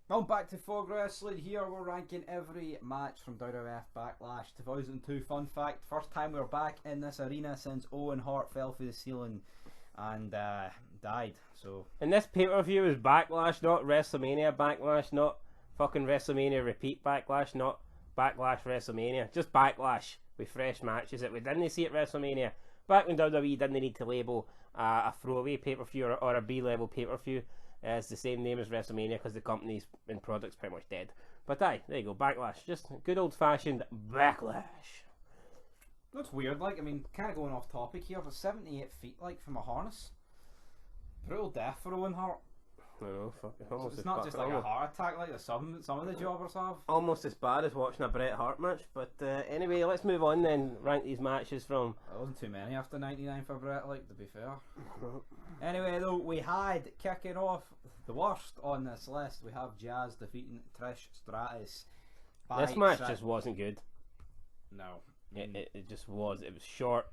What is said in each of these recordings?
Welcome back to Fog Wrestling. Here we're ranking every match from Wwf Backlash 2002. Fun fact, first time we're back in this arena since Owen Hart fell through the ceiling and died. So, and this pay-per-view is Backlash, not WrestleMania Backlash, not fucking WrestleMania Repeat Backlash, not Backlash WrestleMania. Just Backlash with fresh matches that we didn't see at WrestleMania. Back when WWE didn't need to label a throwaway pay-per-view or a B-level pay-per-view. It's the same name as WrestleMania because the company's and product's pretty much dead. But aye, there you go, Backlash. Just good old-fashioned Backlash. That's weird, like, I mean, kind of going off topic here, but 78 feet, like, from a harness. Brutal death for Owen Hart. I know, fuck, It's not just like a heart attack like some of the jobbers have. Almost as bad as watching a Bret Hart match. But anyway, let's move on then. Rank these matches from... There wasn't too many after 99 for Bret, like, to be fair. Anyway, though, we had, kicking off the worst on this list, we have Jazz defeating Trish Stratus. This match just wasn't good. No. It just was. It was short.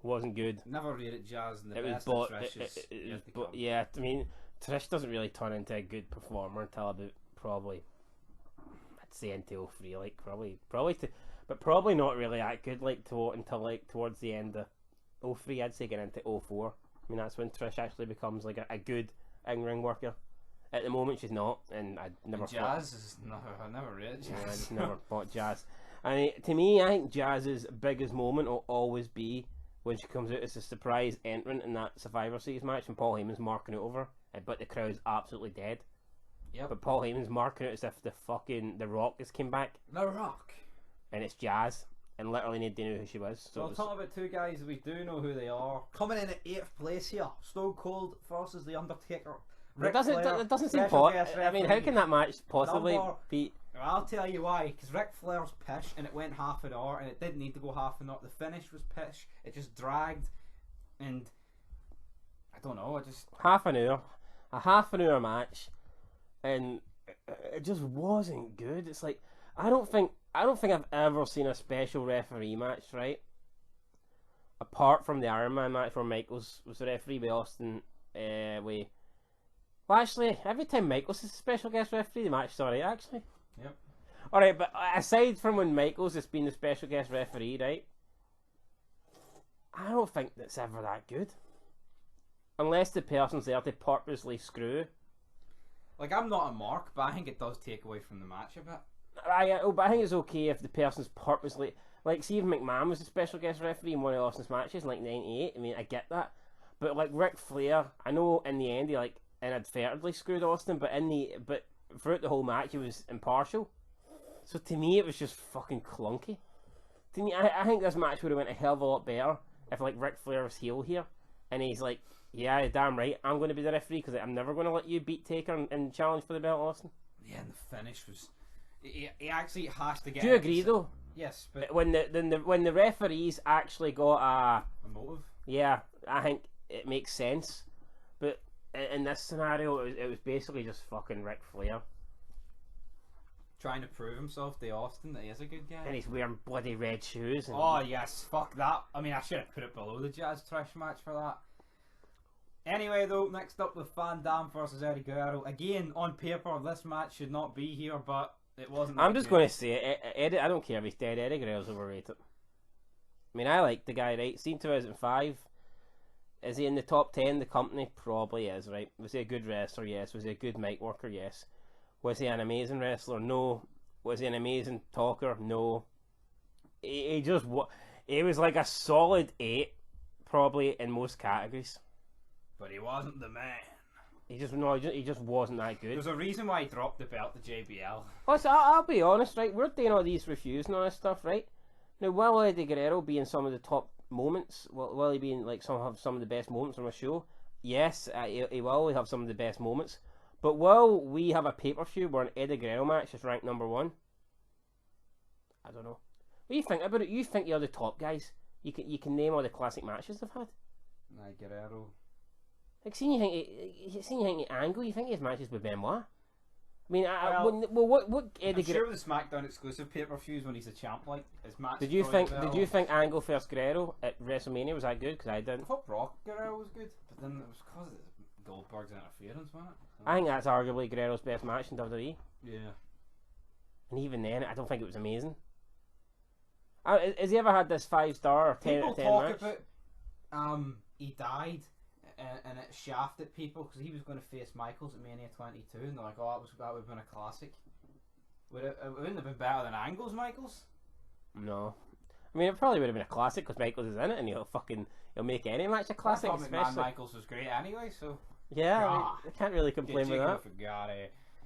Wasn't good. Never rated Jazz in the it best was Trish yeah, I mean, Trish doesn't really turn into a good performer until about probably, I'd say until 03, like but probably not really that good like until like towards the end of 03. I'd say get into 04. I mean, that's when Trish actually becomes like a good in-ring worker. At the moment, she's not, and I never. Jazz is I never rated Jazz. Yeah, I just never fought Jazz. I mean, to me, I think Jazz's biggest moment will always be when she comes out as a surprise entrant in that Survivor Series match and Paul Heyman's marking it over, but the crowd's absolutely dead. Yep. But Paul Heyman's marking it as if The Rock has came back. The Rock. And it's Jazz, and literally nobody knew who she was. So we'll talk about two guys we do know who they are. Coming in at 8th place here, Stone Cold versus The Undertaker. It doesn't seem possible. I mean, how can that match possibly be... Well, I'll tell you why, because Ric Flair's pish and it went half an hour and it didn't need to go half an hour. The finish was pish, it just dragged, and I don't know, it just... half an hour match, and it just wasn't good. It's like, I don't think I've ever seen a special referee match, right? Apart from the Iron Man match where Michaels was the referee with Austin, well, actually, every time Michaels is a special guest referee, the match's alright, actually. Yep. Alright, but aside from when Michaels has been the special guest referee, right? I don't think that's ever that good. Unless the person's there to purposely screw. Like, I'm not a mark, but I think it does take away from the match a bit. But I think it's okay if the person's purposely... Like, see if McMahon was a special guest referee in one of Austin's matches in, like, 98. I mean, I get that. But, like, Ric Flair, I know in the end he, like, inadvertently screwed Austin, but throughout the whole match he was impartial. So to me it was just fucking clunky. To me, I think this match would have went a hell of a lot better if like Ric Flair was heel here and he's like, yeah, damn right, I'm going to be the referee because I'm never going to let you beat Taker and challenge for the belt, Austin. Yeah, and the finish was... He actually has to get... Do you agree though? Yes, but... When the referees actually got a motive? Yeah, I think it makes sense. But in this scenario, it was basically just fucking Ric Flair trying to prove himself to Austin that he is a good guy. And he's wearing bloody red shoes. Oh yes, fuck that. I mean, I should have put it below the Jazz Trish match for that. Anyway though, next up with Van Dam versus Eddie Guerrero. Again, on paper, this match should not be here, but it wasn't. I'm just going to say it. Eddie, I don't care if he's dead. Eddie Guerrero's overrated. I mean, I like the guy, right? Seen 2005. Is he in the top 10? The company probably is, right? Was he a good wrestler? Yes. Was he a good mic worker? Yes. Was he an amazing wrestler? No. Was he an amazing talker? No. He was like a solid 8, probably in most categories. But he wasn't the man. He just wasn't that good. There's a reason why he dropped the belt to JBL. Listen, I'll be honest, right? We're doing all these reviews and all this stuff, right? Now, will Eddie Guerrero be in some of the top moments? Will he be in like some of the best moments on a show? Yes, he will. He'll have some of the best moments. But will we have a pay-per-view where an Eddie Guerrero match is ranked number 1? I don't know. What do you think about it? You think you're the top guys? You can name all the classic matches they've had. Nah, Guerrero. Like, seeing you think Angle, you think his matches with Benoit? I mean, what Eddie Guerrero? I'm sure the SmackDown exclusive pay-per-views when he's a champ, like his match. Did you think Angle versus Guerrero at WrestleMania was that good? Because I didn't. I thought Brock Guerrero was good, but then it was because of Goldberg's interference, wasn't it? I think that's arguably Guerrero's best match in WWE. Yeah. And even then, I don't think it was amazing. Has he ever had this 5-star or 10 out of 10 People match? talk about he died and it shafted people because he was going to face Michaels at Mania 22, and they're like, oh, that would have been a classic. It wouldn't have been better than Angle's Michaels? No. I mean, it probably would have been a classic because Michaels is in it, and he'll make any match a classic. I thought McMahon Michaels was great anyway, so yeah, I mean, I can't really complain with that.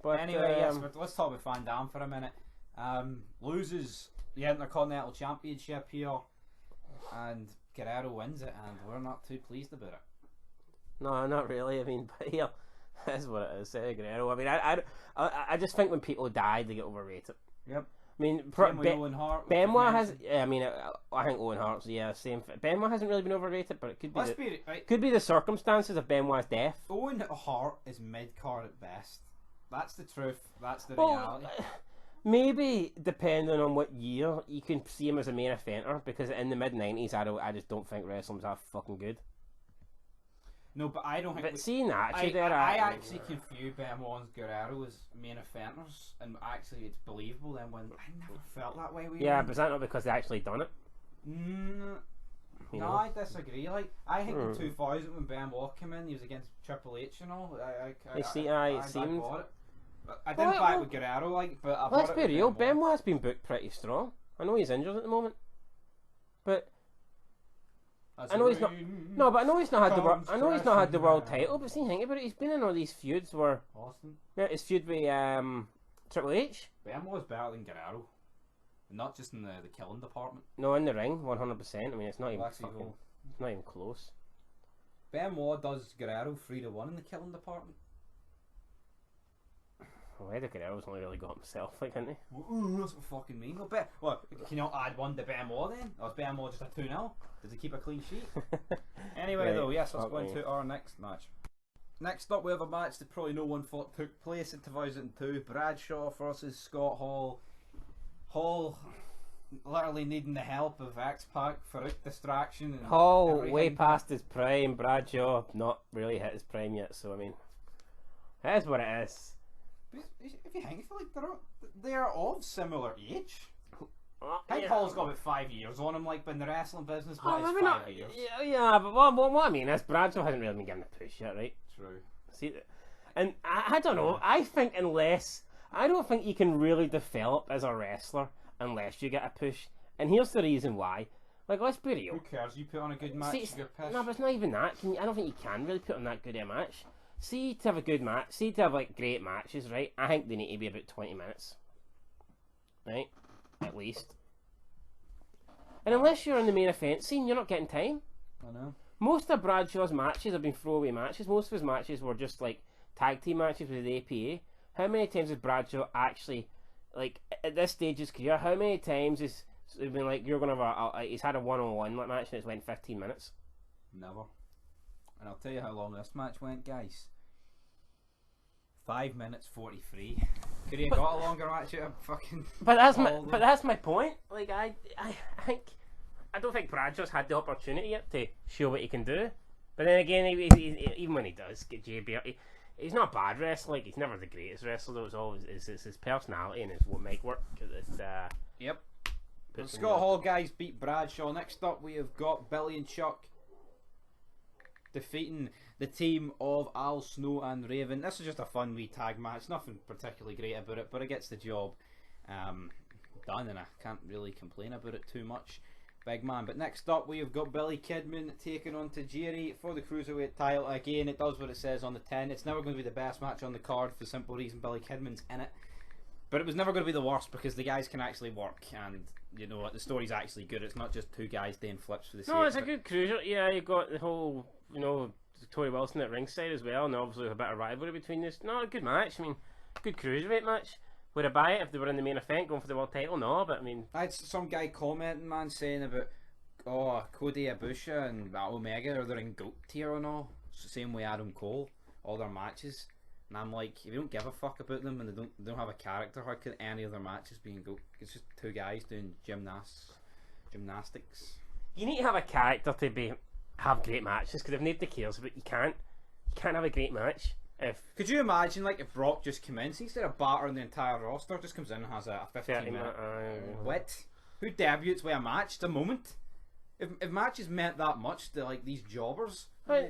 But anyway, yes, but let's talk about Van Dam for a minute. Loses the Intercontinental Championship here, and Guerrero wins it, and we're not too pleased about it. No, not really. I mean, but here, that's what it is. Guerrero. I mean, I just think when people die, they get overrated. Yep. I mean, Owen Hart, Benoit has. I mean, I think Owen Hart's same. Benoit hasn't really been overrated, but it could be. Could be the circumstances of Benoit's death. Owen Hart is mid card at best. That's the truth. That's the reality. Maybe depending on what year you can see him as a main eventer, because in the mid-90s, I just don't think wrestling's that fucking good. No, but I don't think. But seeing that, actually, I actually confuse Benoit and Guerrero as main offenders, and actually it's believable. Then when I never felt that way. But is that not because they actually done it? No, I disagree. Like I think in 2000 when Benoit came in, he was against Triple H and all. It seemed. I didn't buy it with Guerrero, but let's be real. Benoit's been booked pretty strong. I know he's injured at the moment, but. I know he's not. No, but I know he's not had the. I know he's not had the world title. But see, think about it. He's been in all these feuds where. Austin. Yeah, his feud with Triple H. Benoit's better than Guerrero, not just in the killing department. No, in the ring, 100%. I mean, it's not even fucking. It's not even close. Benoit does Guerrero 3-1 in the killing department. Well, Eddie Guerrero's only really got himself, like, hasn't he? That's what I fucking mean. Well, can you add one to Benoit then? Or is Benoit just a 2-0? Does he keep a clean sheet? Anyway, right, though, yes, let's go into our next match. Next up, we have a match that probably no one thought took place in 2002. Bradshaw versus Scott Hall. Hall literally needing the help of X-Pac for out distraction. And Hall way past his prime. Bradshaw not really hit his prime yet, so I mean, it is what it is. If you think, I feel like they're of similar age. I think Hall's got about 5 years on him, like, but in the wrestling business, but it's 5 years. Yeah, but what I mean is, Bradshaw hasn't really been given a push yet, right? True. See, and I don't know. I don't think you can really develop as a wrestler unless you get a push. And here's the reason why. Like, let's be real. Who cares? You put on a good match, you get pissed. No, but it's not even that. I don't think you can really put on that good a match. See, to have a good match, to have like great matches, right? I think they need to be about 20 minutes, right? At least. And unless you're in the main event scene, you're not getting time. I know. Most of Bradshaw's matches have been throwaway matches. Most of his matches were just like tag team matches with the APA. How many times has Bradshaw actually, like at this stage of his career, how many times has it been like you're gonna have he's had a 1-on-1 match and it's went 15 minutes? Never. And I'll tell you how long this match went, guys. 5 minutes 43. Could he have got a longer match out of fucking? But that's my point. Like I don't think Bradshaw's had the opportunity yet to show what he can do. But then again, even when he does get JBR, he's not a bad wrestler. Like he's never the greatest wrestler. Though it's always it's his personality and it's what make work. It's yep. Scott Hall guys beat Bradshaw. Next up, we have got Billy and Chuck defeating the team of Al Snow and Raven. This is just a fun wee tag match. Nothing particularly great about it, but it gets the job done, and I can't really complain about it too much. Big man. But next up, we have got Billy Kidman taking on Tajiri for the Cruiserweight title. Again, it does what it says on the tin. It's never going to be the best match on the card for the simple reason Billy Kidman's in it. But it was never going to be the worst because the guys can actually work, and you know what, the story's actually good. It's not just two guys doing flips for the sake. No, it's a good cruiser. Yeah, you got the whole, you know, Tori Wilson at ringside as well, and obviously a bit of rivalry between this. No, a good match. I mean, good cruiserweight match. Would I buy it if they were in the main event going for the world title? No, but I mean, I had some guy commenting, man, saying about Cody Ibushi and Omega are in GOAT tier and all. It's the same way Adam Cole, all their matches. And I'm like, if you don't give a fuck about them and they don't have a character, how could any of their matches be in GOAT? It's just two guys doing gymnastics. You need to have a character to have great matches, because if nobody cares about you can't have a great match Could you imagine, like, if Brock just came in, instead of battering the entire roster, just comes in and has a 15-minute what? Who debuts with a match? It's a moment. If matches meant that much to, like, these jobbers. Right,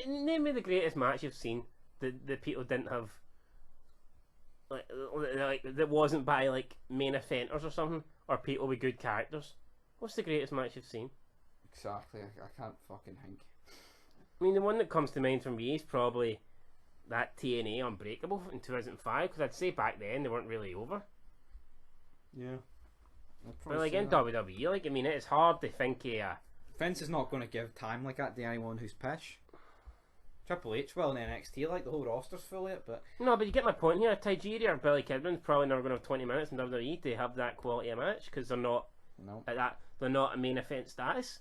name me the greatest match you've seen that people didn't have, like that wasn't by, like, main eventers or something, or people with good characters. What's the greatest match you've seen? Exactly, I can't fucking think. I mean, the one that comes to mind from me is probably that TNA Unbreakable in 2005, because I'd say back then they weren't really over. Yeah. But like in WWE, like, I mean, it's hard to think Vince is not going to give time like that to anyone who's pish. Triple H, well, in NXT, like, the whole roster's full of it, but... No, but you get my point here. Tajiri or Billy Kidman's probably never going to have 20 minutes in WWE to have that quality of match, because they're not at that. They're not a main event status.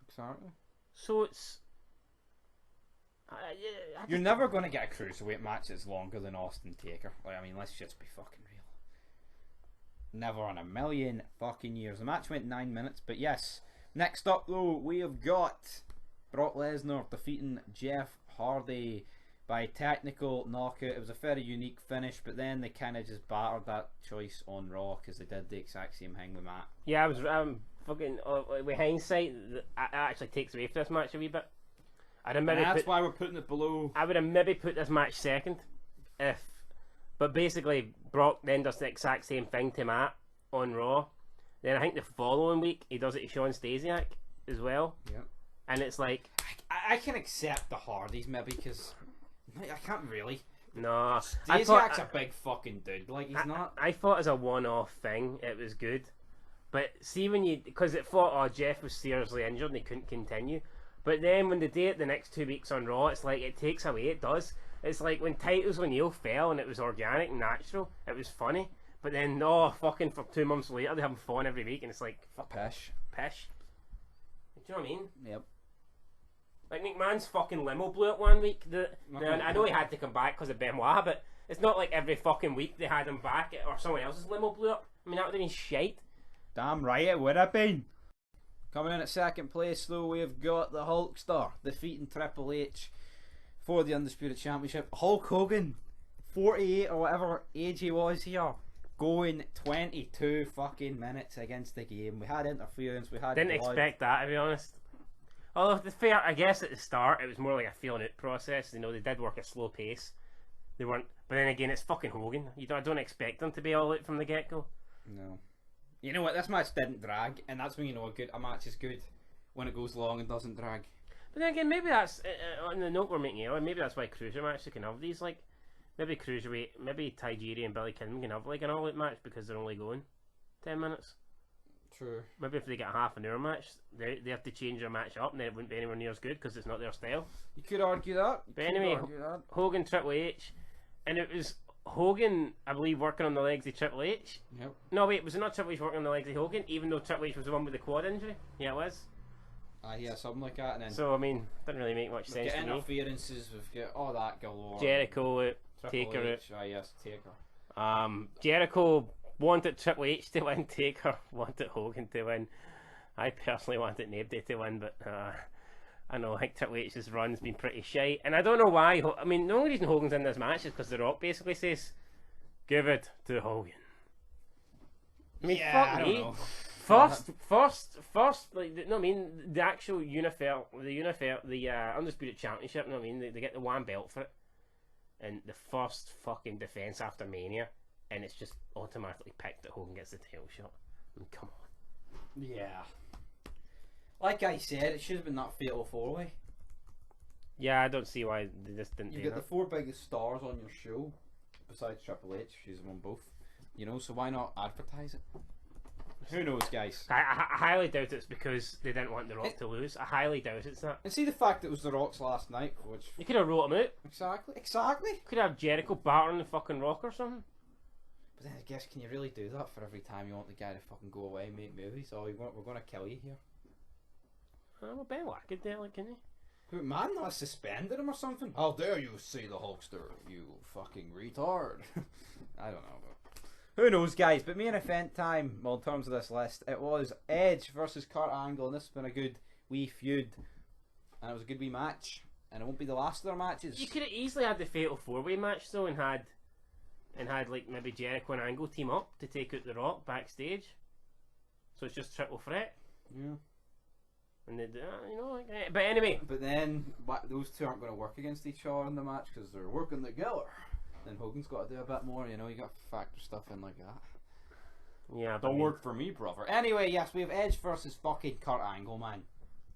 Exactly. So it's... You're never going to get a cruiserweight match that's longer than Austin Taker. Like, I mean, let's just be fucking real. Never in a million fucking years. The match went 9 minutes, but yes. Next up, though, we have got Brock Lesnar defeating Jeff Hardy by technical knockout. It was a very unique finish, but then they kind of just battered that choice on Raw because they did the exact same thing with Matt. Yeah, I was fucking with hindsight, it actually takes away from this match a wee bit. That's why we're putting it below. I would have maybe put this match second, but basically Brock then does the exact same thing to Matt on Raw. Then I think the following week he does it to Shawn Stasiak as well. Yeah. And it's like I can accept the Hardys maybe because I can't really. No, Stasiak's a big fucking dude. Like he's not. I thought as a one-off thing it was good, but see when because it thought Jeff was seriously injured and he couldn't continue. But then when they do it the next 2 weeks on Raw, it's like it takes away. It does. It's like when Titus O'Neil fell and it was organic and natural. It was funny. But then fucking for 2 months later they have fun every week and it's like pish. Do you know what I mean? Yep. Like McMahon's fucking limo blew up 1 week. I know he had to come back because of Benoit, but it's not like every fucking week they had him back or someone else's limo blew up. I mean that would have been shite. Damn right it would have been. Coming in at second place, though, we've got the Hulkster defeating Triple H for the Undisputed Championship. Hulk Hogan, 48 or whatever age he was here, going 22 fucking minutes against the game. We had interference, we had Didn't expect that, to be honest. Although, to be fair, I guess at the start it was more like a feeling out process. You know, they did work at slow pace. They weren't, but then again, it's fucking Hogan. I don't expect them to be all out from the get-go. No. You know what, this match didn't drag, and that's when you know a match is good, when it goes long and doesn't drag. But then again, maybe that's, on the note we're making earlier, maybe that's why Cruiser matches can have these, like, maybe Cruiserweight, maybe Tajiri and Billy Kidman can have, like, an all-out match because they're only going 10 minutes. True. Maybe if they get a half an hour match, they have to change their match up and then it wouldn't be anywhere near as good because it's not their style. You could argue that. But anyway, Hogan, Triple H, and it was Hogan, I believe, working on the legs of Triple H. Yep. No, wait, was it not Triple H working on the legs of Hogan, even though Triple H was the one with the quad injury? Yeah, it was. Yeah, something like that. And then so, I mean, didn't really make much sense to me. Interferences, we've got all that galore. Jericho, Taker. Yes, Taker. Jericho wanted Triple H to win, Taker wanted Hogan to win. I personally wanted nobody to win, but I know, I think Triple H's run's been pretty shite, and I don't know why. I mean, the only reason Hogan's in this match is because The Rock basically says, "Give it to Hogan." I mean, yeah, fuck I me. don't know. First, like, no, I mean, the actual the Undisputed Championship, no, I mean, they get the one belt for it, and the first fucking defense after Mania, and it's just automatically picked that Hogan gets the title shot. I mean, come on. Yeah. Like I said, it should have been that fatal 4-way. Yeah, I don't see why they just didn't do that. You've got the 4 biggest stars on your show, besides Triple H, she's won both. You know, so why not advertise it? Who knows, guys? I highly doubt it's because they didn't want The Rock to lose. I highly doubt it's that. And see the fact that it was The Rock's last night, which... You could have wrote him out. Exactly. Could have Jericho battering the fucking Rock or something. But then I guess, can you really do that for every time you want the guy to fucking go away and make movies? Oh, we're going to kill you here. Well, Benoit could do it, like, can he? But man, not suspended him or something? How dare you see the Hulkster, you fucking retard. I don't know, but who knows, guys. But main event time, well, in terms of this list, it was Edge versus Kurt Angle, and this has been a good wee feud, and it was a good wee match. and it won't be the last of their matches. You could have easily had the Fatal 4-Way match though, and had like maybe Jericho and Angle team up to take out The Rock backstage. So it's just triple threat. Yeah. And they, you know, like, but anyway. But then those two aren't going to work against each other in the match because they're working together. Then Hogan's got to do a bit more. You know, you got to factor stuff in like that. Yeah, don't work for me, brother. Anyway, yes, we have Edge versus fucking Kurt Angle, man.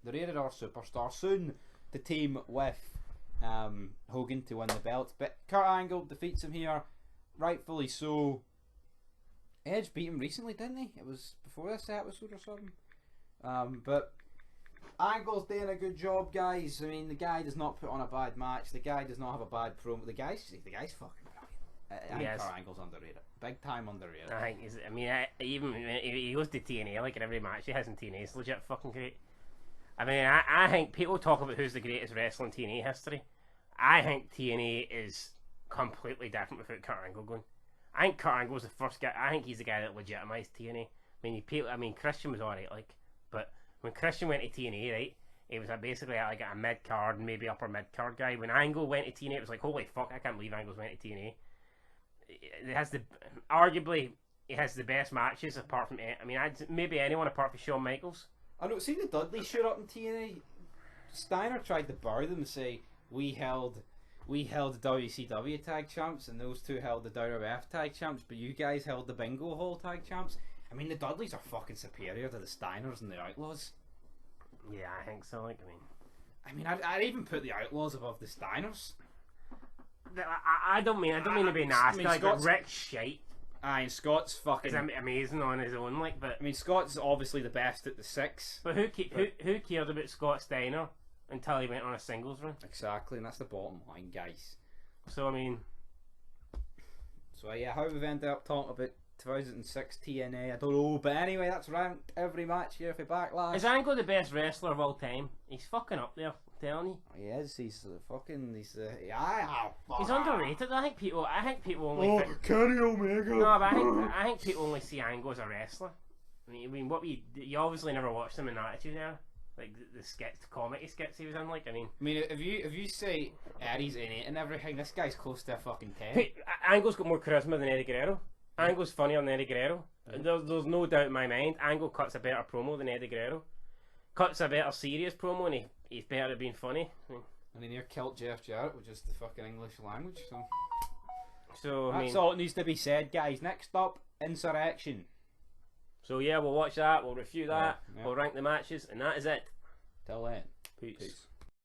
The Rated R Superstar, soon to team with Hogan to win the belt. But Kurt Angle defeats him here, rightfully so. Edge beat him recently, didn't he? It was before this episode or something. But Angle's doing a good job, guys. I mean, the guy does not put on a bad match. The guy does not have a bad promo. The guy's fucking brilliant. I think Kurt Angle's underrated. Big time underrated. I think even he goes to TNA like in every match he has in TNA. It's legit fucking great. I mean, I think people talk about who's the greatest wrestler in TNA history. I think TNA is completely different without Kurt Angle going. I think Kurt Angle was the first guy. I think he's the guy that legitimized TNA. I mean, Christian was alright, like, but when Christian went to TNA, right, he was basically like a mid card, maybe upper mid card guy. When Angle went to TNA, it was like, holy fuck, I can't believe Angle's went to TNA. It has arguably it has the best matches apart from, I mean, maybe anyone apart from Shawn Michaels. I know. See the Dudley showed up in TNA. Steiner tried to bar them and say we held the WCW tag champs and those two held the WWF tag champs, but you guys held the Bingo Hall tag champs. I mean, the Dudleys are fucking superior to the Steiners and the Outlaws. Yeah, I think so. Like, I'd even put the Outlaws above the Steiners. I don't mean to be nasty. Like, Rick's shite. Aye, and Scott's fucking amazing on his own. Like, but I mean, Scott's obviously the best at the six. But who cared about Scott Steiner until he went on a singles run? Exactly, and that's the bottom line, guys. So I mean, yeah, how we've ended up talking about 2006 TNA, I don't know, but anyway, that's ranked every match here for Backlash. Is Angle the best wrestler of all time? He's fucking up there, I'm telling you. He is. He's he's underrated. I think people only Kenny Omega. No, but I think people only see Angle as a wrestler. I mean, you obviously never watched him in Attitude Era, like the comedy skits he was in. Like, I mean, if you say Eddie's in it and everything, this guy's close to a fucking 10. Angle's got more charisma than Eddie Guerrero. Angle's funnier than Eddie Guerrero. There's no doubt in my mind. Angle cuts a better promo than Eddie Guerrero. Cuts a better serious promo, and he's better at being funny. And he near killed Jeff Jarrett with just the fucking English language. So that's all that needs to be said, guys. Next up, Insurrection. So yeah, we'll watch that. We'll review that. Yeah. We'll rank the matches, and that is it. Till then, peace.